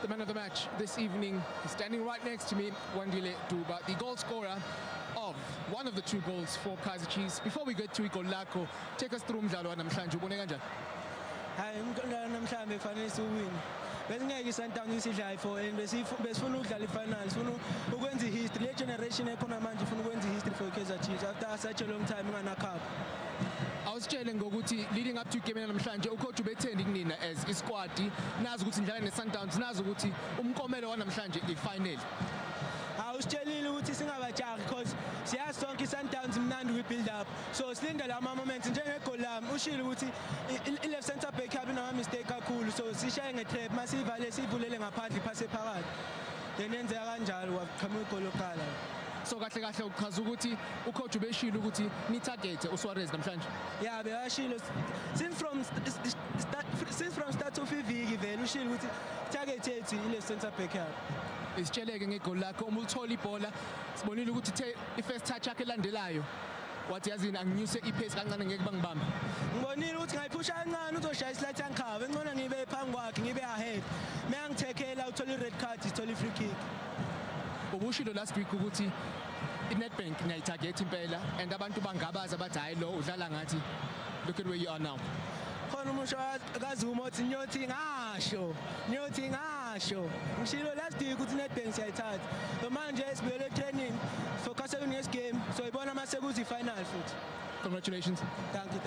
The man of the match this evening, standing right next to me, Wandile Duba, the goal scorer of one of the two goals for Kaizer Chiefs. Before we get to igol lakho, take us through umdlalo wanamhlanje. Ubone kanjani? Hayi umdlalo namhlanje kufanele siwin. Besingeke iSundowns isidlala for and besifuna ukudlala ifinal, sifuna ukwenza history. Le generation ekhona manje ifuna ukwenza history for Kaizer Chiefs after such a long time ngana cup. Awusitshele ngokuthi leading up to igame namhlanje ucoach ubethenda kunina as isquad nazi ukuthi nidlala neSundowns, nazi ukuthi umkomelo wanamhlanje ifinal. Awusitshelile ukuthi singabajahi because siyazi sonke iSundowns mnandi we build up, so silinde la moments njengegol lami ushilo ukuthi i-left centre back yabe nama mistake kakhulu, so sishaye ngetrap masivale sivulele ngaphandle iphase phakathi then enzeka kanjalo waqhamuka igol lokuqala. So kahle kahle uchaza ukuthi ucoach ubeshilo ukuthi ni target uSuarez namhlanje. Yeah, beyashilo since from start of iviki vele ushilo ukuthi target yethu i-left centre back yabe. Isitsheleke ngegol lakho uma uthola ibhola sibonile ukuthi i-first touch yakhe elandelayo wathi yazini anginyuse ipace kancane ngeke bangibamba. Ngibonile ukuthi ngayiphusha kancane uzoshaya islide angikhava engcona ngibe phambi kwakhe ngibe ahead. Mengithekela uthola i-red card ithola i-free kick. Ubushilo last week ukuthi iNetbank niyayitarget impela and abantu bangabaza bathi hayi lo udlala ngathi look at where you are now. Khona umusho kaZuma uthi nyothi ngasho ngishilo last week ukuthi iNetbank siyayithatha manje sibuyele training focus on next game so ibona mase kuzi final futhi. Congratulations. Thank you.